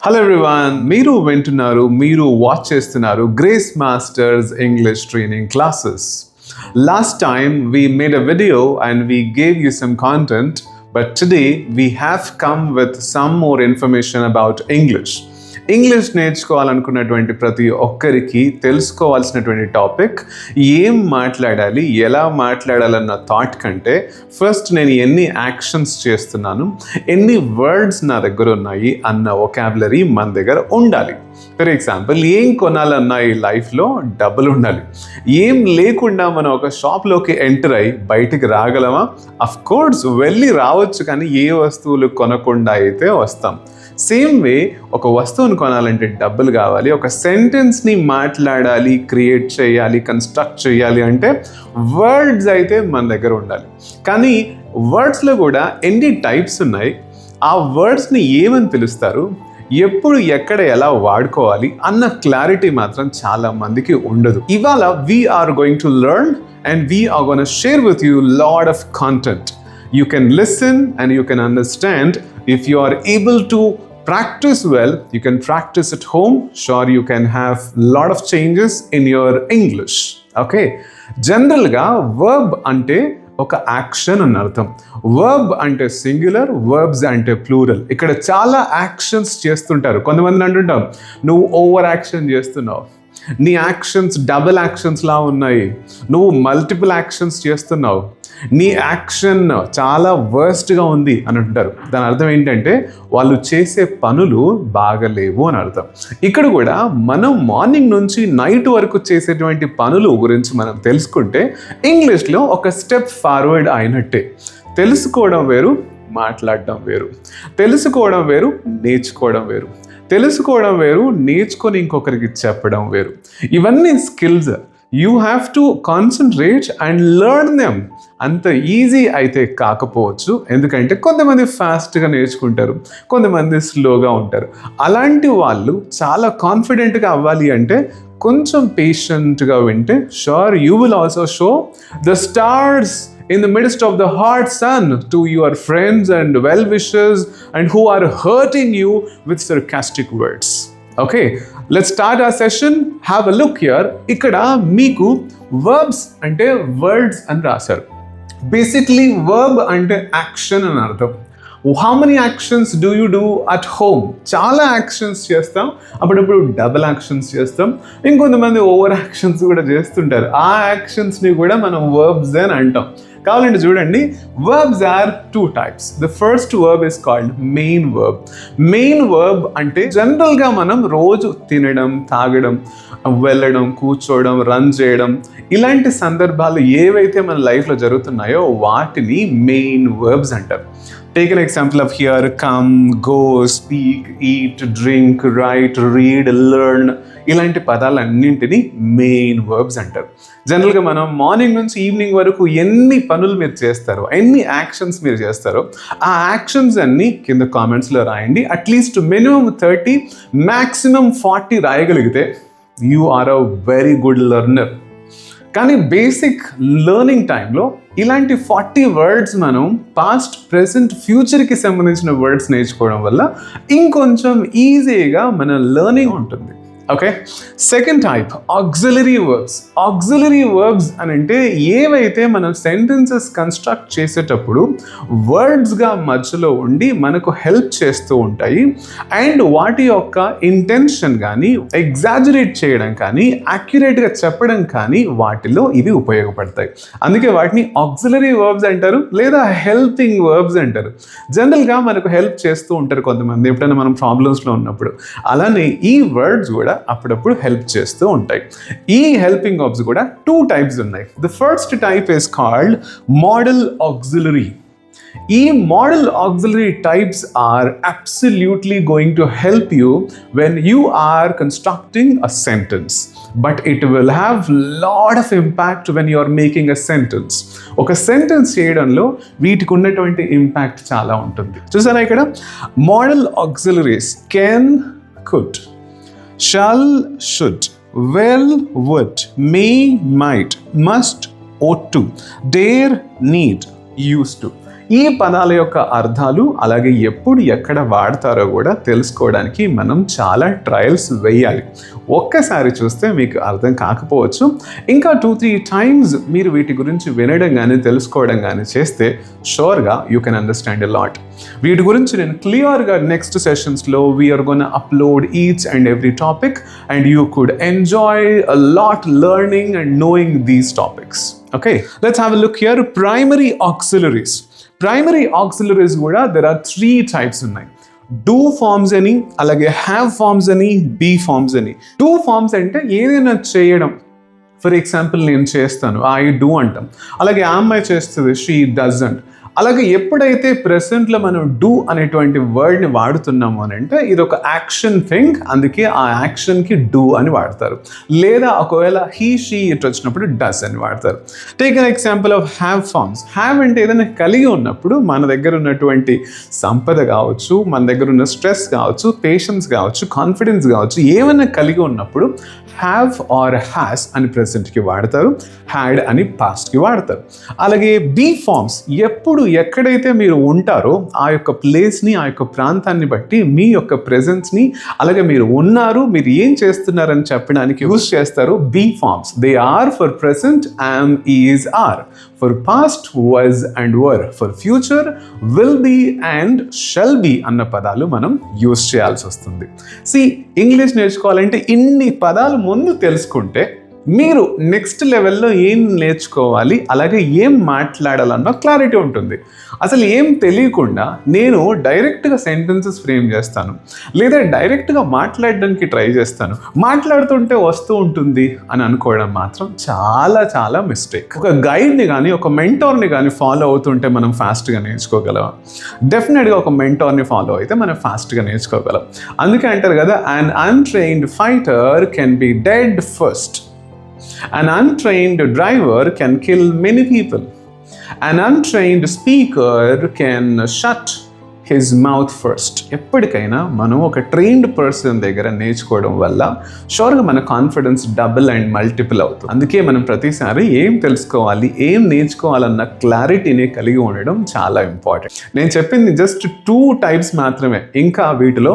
Hello everyone, మీరు వింటున్నారు, మీరు వాచ్ చేస్తున్నారు grace masters English training classes. Last time we made a video and we gave you some content, but today we have come with some more information about English. English నేర్చుకోవాలనుకున్నటువంటి ప్రతి ఒక్కరికి తెలుసుకోవాల్సినటువంటి topic ఏం మాట్లాడాలి, ఎలా మాట్లాడాలన్న thought కంటే first నేను ఎన్ని యాక్షన్స్ చేస్తున్నాను, ఎన్ని వర్డ్స్ నా దగ్గర ఉన్నాయి అన్న వొకాబులరీ మన దగ్గర ఉండాలి. ఫర్ ఎగ్జాంపుల్, ఏం కొనాలన్నా ఈ లైఫ్లో డబ్బులు ఉండాలి. ఏం లేకుండా మనం ఒక షాప్లోకి ఎంటర్ అయ్యి బయటికి రాగలమా? అఫ్ కోర్స్ వెళ్ళి రావచ్చు, కానీ ఏ వస్తువులు కొనకుండా అయితే వస్తాం. సేమ్ వే ఒక వస్తువును కొనాలంటే డబ్బులు కావాలి. ఒక సెంటెన్స్ని మాట్లాడాలి, క్రియేట్ చేయాలి, కన్స్ట్రక్ట్ చేయాలి అంటే వర్డ్స్ అయితే మన దగ్గర ఉండాలి. కానీ వర్డ్స్లో కూడా ఎన్ని టైప్స్ ఉన్నాయి, ఆ వర్డ్స్ని ఏమని పిలుస్తారు, ఎప్పుడు ఎక్కడ ఎలా వాడుకోవాలి అన్న క్లారిటీ మాత్రం చాలా మందికి ఉండదు. ఇవాళ we're going to learn and we're gonna share with you lot of content. You can listen and you can understand. If you are able to practice well, you can practice at home. Sure, you can have lot of changes in your English. Okay? General ga verb ante ఒక action అని అర్థం. Verb అంటే singular, verbs అంటే plural. ఇక్కడ చాలా actions చేస్తుంటారు. కొంతమంది అంటుంటాం, నువ్వు ఓవర్ యాక్షన్ చేస్తున్నావు, నీ యాక్షన్స్ డబుల్ యాక్షన్స్ లా ఉన్నాయి, నువ్వు మల్టిపుల్ యాక్షన్స్ చేస్తున్నావు, నీ యాక్షన్ చాలా వర్స్ట్గా ఉంది అని అంటారు. దాని అర్థం ఏంటంటే వాళ్ళు చేసే పనులు బాగలేవు అని అర్థం. ఇక్కడ కూడా మనం మార్నింగ్ నుంచి నైట్ వరకు చేసేటువంటి పనులు గురించి మనం తెలుసుకుంటే ఇంగ్లీష్లో ఒక స్టెప్ ఫార్వర్డ్ అయినట్టే. తెలుసుకోవడం వేరు, మాట్లాడడం వేరు. తెలుసుకోవడం వేరు, నేర్చుకోవడం వేరు. తెలుసుకోవడం వేరు, నేర్చుకొని ఇంకొకరికి చెప్పడం వేరు. ఇవన్నీ skills. You have to concentrate and learn them. అంత ఈజీ అయితే కాకపోవచ్చు, ఎందుకంటే కొంతమంది ఫాస్ట్గా నేర్చుకుంటారు, కొంతమంది స్లోగా ఉంటారు. అలాంటి వాళ్ళు చాలా కాన్ఫిడెంట్గా అవ్వాలి అంటే కొంచెం పేషెంట్గా వింటే sure you will also show the stars in the midst of the hot sun to your friends and well-wishers and who are hurting you with sarcastic words. Okay, let's start our session. Have a look here. Ikkada meeku verbs ante words అని రాశారు. Basically verb ante action అని అర్థం. How many actions do you do at home? చాలా actions చేస్తాం, అప్పుడప్పుడు double actions చేస్తాం, ఇంకొంతమంది over actions కూడా చేస్తుంటారు. ఆ యాక్షన్స్ని కూడా మనం వర్బ్స్ అని అంటాం. కావాలంటే చూడండి, verbs are two types. The first verb is called main verb. Main verb అంటే జనరల్గా మనం రోజు తినడం, తాగడం, వెళ్ళడం, కూర్చోవడం, రన్ చేయడం, ఇలాంటి సందర్భాలు ఏవైతే మన లైఫ్లో జరుగుతున్నాయో వాటిని మెయిన్ వర్బ్స్ అంటారు. Take an example of here: come, go, speak, eat, drink, write, read, learn. ఇలాంటి పదాలన్నింటినీ మెయిన్ వర్బ్స్ అంటారు. జనరల్గా మనం మార్నింగ్ నుంచి ఈవినింగ్ వరకు ఎన్ని పనులు మీరు చేస్తారో, ఎన్ని యాక్షన్స్ మీరు చేస్తారో, ఆ యాక్షన్స్ అన్నీ కింద కామెంట్స్లో రాయండి. అట్లీస్ట్ మినిమం 30, మ్యాక్సిమం 40 రాయగలిగితే you are a very good learner. కానీ బేసిక్ లెర్నింగ్ టైంలో ఇలాంటి 40 వర్డ్స్ మనం పాస్ట్, ప్రెసెంట్, ఫ్యూచర్కి సంబంధించిన వర్డ్స్ నేర్చుకోవడం వల్ల ఇంకొంచెం ఈజీగా మన లెర్నింగ్ ఉంటుంది. Okay, second type auxiliary verbs. Auxiliary verbs అని అంటే ఏవైతే మనం సెంటెన్సెస్ కన్స్ట్రక్ట్ చేసేటప్పుడు వర్డ్స్గా మధ్యలో ఉండి మనకు హెల్ప్ చేస్తూ ఉంటాయి అండ్ వాటి యొక్క ఇంటెన్షన్ కానీ, ఎగ్జాజరేట్ చేయడం కానీ, యాక్యురేట్గా చెప్పడం కానీ వాటిలో ఇవి ఉపయోగపడతాయి. అందుకే వాటిని ఆక్సిలరీ వర్బ్స్ అంటారు, లేదా హెల్పింగ్ వర్బ్స్ అంటారు. జనరల్గా మనకు హెల్ప్ చేస్తూ ఉంటారు కొంతమంది ఎప్పుడైనా మనం ప్రాబ్లమ్స్లో ఉన్నప్పుడు. అలానే ఈ వర్డ్స్ కూడా అప్పుడప్పుడు హెల్ప్ చేస్తూ ఉంటాయి. ఈ హెల్పింగ్ వర్బ్స్ కూడా 2 టైప్స్ ఉన్నాయి. The first type is called modal auxiliary. ఈ modal auxiliary types are absolutely going to help you when you are constructing a sentence, but it will have lot of impact when you are making a sentence. ఒక sentence చేయడంలో వీటికి ఉన్నటువంటి impact చాలా ఉంటుంది. చూసారా ఇక్కడ modal auxiliaries: can, could, shall, should, will, would, may, might, must, ought to, dare, need, used to. ఈ పదాల యొక్క అర్థాలు అలాగే ఎప్పుడు ఎక్కడ వాడతారో కూడా తెలుసుకోవడానికి మనం చాలా ట్రయల్స్ వేయాలి. ఒక్కసారి చూస్తే మీకు అర్థం కాకపోవచ్చు, ఇంకా 2-3 టైమ్స్ మీరు వీటి గురించి వినడం కానీ తెలుసుకోవడం కానీ చేస్తే షూర్గా you can understand a lot. వీటి గురించి నేను క్లియర్గా నెక్స్ట్ సెషన్స్లో we're gonna upload each and every topic and you could enjoy a lot learning and knowing these topics. Okay, let's have a look here. Primary auxiliaries. Primary auxiliaries కూడా there are 3 types ఉన్నాయి. Do forms అని, అలాగే have forms అని, be forms అని. Do forms అంటే ఏదైనా చేయడం. For example నేను చేస్తాను, ఐ డూ అంటాం. అలాగే ఆ అమ్మాయి చేస్తుంది, షీ డజంట్. అలాగే ఎప్పుడైతే ప్రెసెంట్లో మనం డూ అనేటువంటి వర్డ్ని వాడుతున్నాము అని అంటే ఇది ఒక యాక్షన్ థింగ్, అందుకే ఆ యాక్షన్కి డూ అని వాడతారు. లేదా ఒకవేళ హీ షీ ఇట్ వచ్చినప్పుడు డస్ అని వాడతారు. Take an example of have forms. Have అంటే ఏదైనా కలిగి ఉన్నప్పుడు మన దగ్గర ఉన్నటువంటి సంపద కావచ్చు, మన దగ్గర ఉన్న స్ట్రెస్ కావచ్చు, పేషెన్స్ కావచ్చు, కాన్ఫిడెన్స్ కావచ్చు, ఏమైనా కలిగి ఉన్నప్పుడు హ్యావ్ ఆర్ హ్యాస్ అని ప్రెసెంట్కి వాడతారు, హ్యాడ్ అని పాస్ట్కి వాడతారు. అలాగే బీ ఫార్మ్స్ ఎప్పుడు ఎక్కడైతే మీరు ఉంటారో ఆ యొక్క ప్లేస్ని, ఆ యొక్క ప్రాంతాన్ని బట్టి మీ యొక్క ప్రెజెన్స్ని, అలాగే మీరు ఉన్నారు, మీరు ఏం చేస్తున్నారని చెప్పడానికి యూజ్ చేస్తారు be forms. They are for present, am, is, are. For past, was and were. For future, will be and shall be అన్న పదాలు మనం యూజ్ చేయాల్సి వస్తుంది. ఇంగ్లీష్ నేర్చుకోవాలంటే ఇన్ని పదాలు ముందు తెలుసుకుంటే మీరు నెక్స్ట్ లెవెల్లో ఏం నేర్చుకోవాలి, అలాగే ఏం మాట్లాడాలన్న క్లారిటీ ఉంటుంది. అసలు ఏం తెలియకుండా నేను డైరెక్ట్గా సెంటెన్సెస్ ఫ్రేమ్ చేస్తాను, లేదా డైరెక్ట్గా మాట్లాడడానికి ట్రై చేస్తాను, మాట్లాడుతుంటే వస్తూ ఉంటుంది అని అనుకోవడం మాత్రం చాలా చాలా మిస్టేక్. ఒక గైడ్ని కానీ ఒక మెంటోర్ని కానీ ఫాలో అవుతుంటే మనం ఫాస్ట్గా నేర్చుకోగలం. డెఫినెట్గా ఒక మెంటోర్ని ఫాలో అయితే మనం ఫాస్ట్గా నేర్చుకోగలం. అందుకే అంటారు కదా, an untrained fighter can be dead first. An untrained driver can kill many people. An untrained speaker can shut his mouth first. ఎప్పటికైనా మనం ఒక ట్రైన్డ్ పర్సన్ దగ్గర నేర్చుకోవడం వల్ల షూర్గా మన కాన్ఫిడెన్స్ డబుల్ అండ్ మల్టిపుల్ అవుతుంది. అందుకే మనం ప్రతిసారి ఏం తెలుసుకోవాలి, ఏం నేర్చుకోవాలన్న క్లారిటీని కలిగి ఉండడం చాలా ఇంపార్టెంట్. నేను చెప్పింది జస్ట్ 2 టైప్స్ మాత్రమే. ఇంకా వీటిలో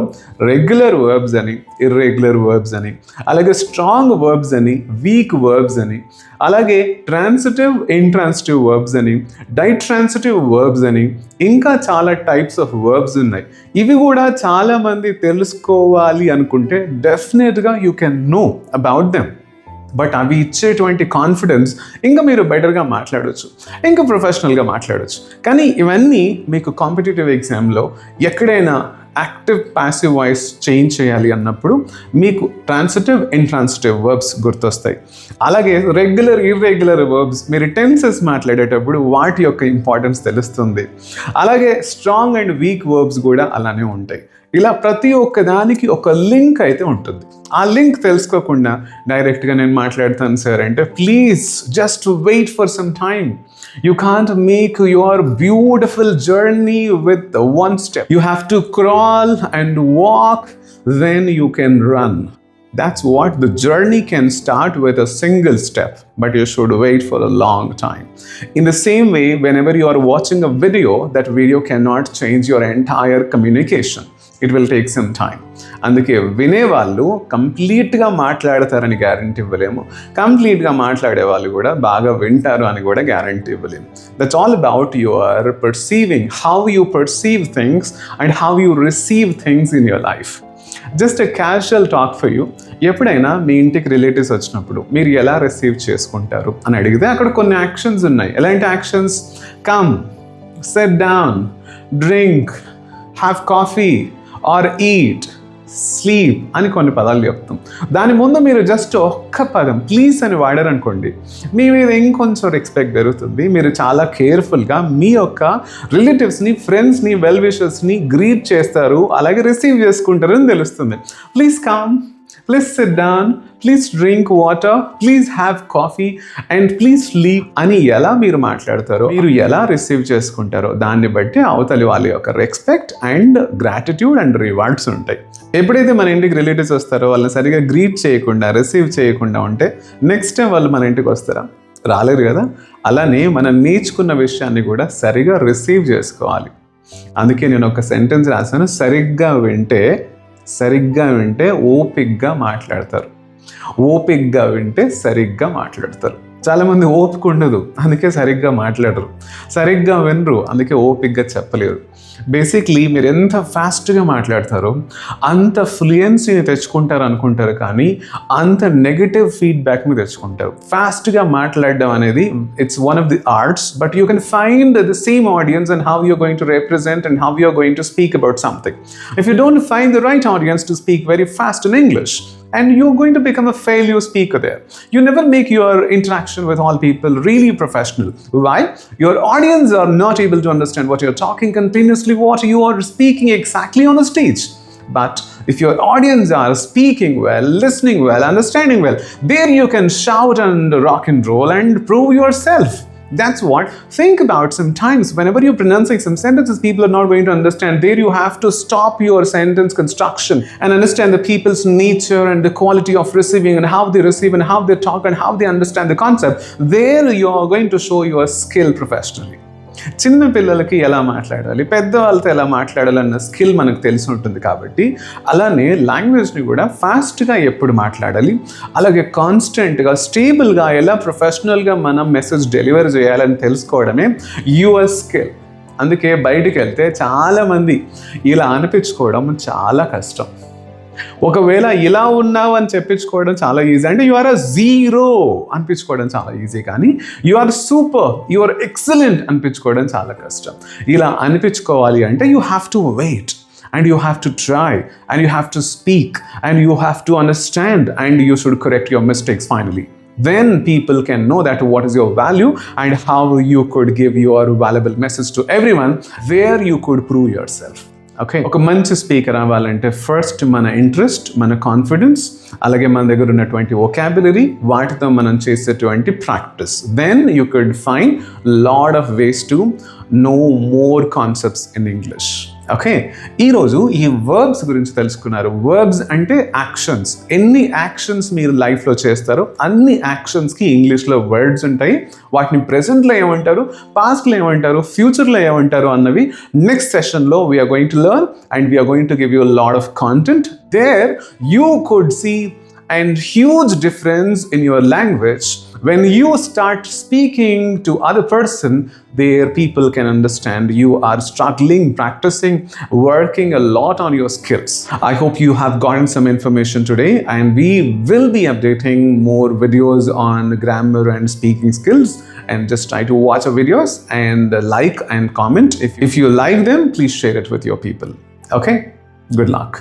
రెగ్యులర్ వర్బ్స్ అని, ఇర్రెగ్యులర్ వర్బ్స్ అని, అలాగే స్ట్రాంగ్ వర్బ్స్ అని, వీక్ వర్బ్స్ అని, అలాగే ట్రాన్సిటివ్, ఇంట్రాన్సిటివ్ వర్బ్స్ అని, డైట్రాన్సిటివ్ వర్బ్స్ అని, ఇంకా చాలా టైప్స్ ఆఫ్ వర్బ్స్ ఉన్నాయి. ఇవి కూడా చాలామంది తెలుసుకోవాలి అనుకుంటే డెఫినెట్గా you can know about them. But అవి ఇచ్చేటువంటి కాన్ఫిడెన్స్ ఇంకా మీరు బెటర్గా మాట్లాడవచ్చు, ఇంకా ప్రొఫెషనల్గా మాట్లాడవచ్చు. కానీ ఇవన్నీ మీకు కాంపిటేటివ్ ఎగ్జామ్లో ఎక్కడైనా యాక్టివ్ ప్యాసివ్ వాయిస్ చేంజ్ చేయాలి అన్నప్పుడు మీకు ట్రాన్సిటివ్, ఇంట్రాన్సిటివ్ వర్బ్స్ గుర్తొస్తాయి. అలాగే రెగ్యులర్, ఇర్రెగ్యులర్ వర్బ్స్ మీరు టెన్సెస్ మాట్లాడేటప్పుడు వాటి యొక్క ఇంపార్టెన్స్ తెలుస్తుంది. అలాగే స్ట్రాంగ్ అండ్ వీక్ వర్బ్స్ కూడా అలానే ఉంటాయి. ఇలా ప్రతి ఒక్క దానికి ఒక లింక్ అయితే ఉంటుంది. ఆ లింక్ తెలుసుకోకుండా డైరెక్ట్గా నేను మాట్లాడతాను సార్ అంటే please just wait for some time. You can't make your beautiful journey with one step. You have to crawl and walk, then you can run. That's what the journey can start with a single step, but you should wait for a long time. In the same way, whenever you are watching a video, that video cannot change your entire communication. It will take some time. అందుకే వినేవాళ్ళు కంప్లీట్గా మాట్లాడతారని guarantee ఇవ్వలేము, కంప్లీట్గా మాట్లాడే వాళ్ళు కూడా బాగా వింటారు అని కూడా గ్యారంటీ ఇవ్వలేము. That's all about your perceiving, how you perceive things and how you receive things in your life. Just a casual talk for you. ఎప్పుడైనా మీ ఇంటికి రిలేటివ్స్ వచ్చినప్పుడు మీరు ఎలా రిసీవ్ చేసుకుంటారు అని అడిగితే అక్కడ కొన్ని యాక్షన్స్ ఉన్నాయి. ఎలాంటి actions? Come, SIT down, drink, have coffee or eat, sleep అని కొన్ని పదాలు చెప్తాం. దాని ముందు మీరు జస్ట్ ఒక్క పదం ప్లీజ్ అని వాడారనుకోండి, మీ మీద ఇంకొంచెం రెస్పెక్ట్ పెరుగుతుంది. మీరు చాలా కేర్ఫుల్గా మీ యొక్క రిలేటివ్స్ని, ఫ్రెండ్స్ని, వెల్ విషర్స్ని గ్రీట్ చేస్తారు, అలాగే రిసీవ్ చేసుకుంటారు అని తెలుస్తుంది. Please come, please SIT down, please drink water, please have coffee and please sleep అని ఎలా మీరు మాట్లాడతారో, మీరు ఎలా రిసీవ్ చేసుకుంటారో దాన్ని బట్టి అవతలి వాళ్ళ యొక్క respect and gratitude and rewards ఉంటాయి. ఎప్పుడైతే మన ఇంటికి రిలేటివ్స్ వస్తారో వాళ్ళని సరిగా గ్రీట్ చేయకుండా, రిసీవ్ చేయకుండా ఉంటే నెక్స్ట్ టైం వాళ్ళు మన ఇంటికి వస్తారా? రాలేరు కదా. అలానే మనం నేర్చుకున్న విషయాన్ని కూడా సరిగా రిసీవ్ చేసుకోవాలి. అందుకే నేను ఒక సెంటెన్స్ రాశాను, సరిగ్గా వింటే ఓపిగ్గా మాట్లాడతారు. ఓపిగ్గా వింటే సరిగ్గా మాట్లాడతారు. చాలామంది ఓపిక ఉండదు, అందుకే సరిగ్గా మాట్లాడరు. సరిగ్గా వినరు, అందుకే ఓపిగ్గా చెప్పలేరు. బేసిక్లీ మీరు ఎంత ఫాస్ట్గా మాట్లాడతారో అంత ఫ్లూయెన్సీని తెచ్చుకుంటారు అనుకుంటారు, కానీ అంత నెగటివ్ ఫీడ్బ్యాక్ని తెచ్చుకుంటారు. ఫాస్ట్గా మాట్లాడడం అనేది it's one of the arts, but you can find the same audience and how you're going to represent and how you're going to speak about something. If you don't find the right audience to speak very fast in English, and you're going to become a failure speaker there. You never make your interaction with all people really professional. Why? Your audience are not able to understand what you're talking continuously, what you are speaking exactly on the stage. But if your audience are speaking well, listening well, understanding well, there you can shout and rock and roll and prove yourself. That's what. Think about sometimes whenever you're pronouncing some sentences people are not going to understand, there you have to stop your sentence construction and understand the people's nature and the quality of receiving and how they receive and how they talk and how they understand the concept. There you are going to show your skill professionally. చిన్న పిల్లలకి ఎలా మాట్లాడాలి, పెద్దవాళ్ళతో ఎలా మాట్లాడాలన్న skill మనకు తెలిసి ఉంటుంది. కాబట్టి అలానే లాంగ్వేజ్ని కూడా ఫాస్ట్గా ఎప్పుడు మాట్లాడాలి, అలాగే కాన్స్టెంట్గా స్టేబుల్గా ఎలా ప్రొఫెషనల్గా మనం మెసేజ్ డెలివర్ చేయాలని తెలుసుకోవడమే యువర్ స్కిల్. అందుకే బయటికి వెళ్తే చాలామంది ఇలా అనిపించుకోవడం చాలా కష్టం. ఒకవేళ ఇలా ఉన్నావు అని చెప్పించుకోవడం చాలా ఈజీ, అంటే యు ఆర్ అ జీరో అనిపించుకోవడం చాలా ఈజీ, కానీ you are super, you are excellent అనిపించుకోవడం చాలా కష్టం. ఇలా అనిపించుకోవాలి అంటే you have to wait and you have to try and you have to speak and you have to understand and you should correct your mistakes finally. Then people can know that what is your value and how you could give your valuable message to everyone, where you could prove yourself. Okay, ఒక మంచి speaker అవ్వాలంటే first మన interest, మన confidence, అలాగే మన దగ్గర ఉన్నటువంటి vocabulary, వాటితో మనం చేసేటువంటి practice. Then you could find lot of ways to know more concepts in English. Okay, ఈరోజు ఈ వర్బ్స్ గురించి తెలుసుకున్నారు. వర్బ్స్ అంటే యాక్షన్స్. ఎన్ని యాక్షన్స్ మీరు లైఫ్లో చేస్తారో అన్ని యాక్షన్స్కి ఇంగ్లీష్లో వర్డ్స్ ఉంటాయి. వాటిని ప్రెజెంట్లో ఏమంటారు, పాస్ట్లో ఏమంటారు, ఫ్యూచర్లో ఏమంటారు అన్నవి నెక్స్ట్ సెషన్లో we're going to learn and we're going to give you lot of content. There you could see and huge difference in your language when you start speaking to other person. There people can understand you are struggling, practicing, working a lot on your skills. I hope you have gotten some information today, and we will be updating more videos on grammar and speaking skills. And just try to watch our videos and like and comment. If you like them, please share it with your people. Okay, good luck.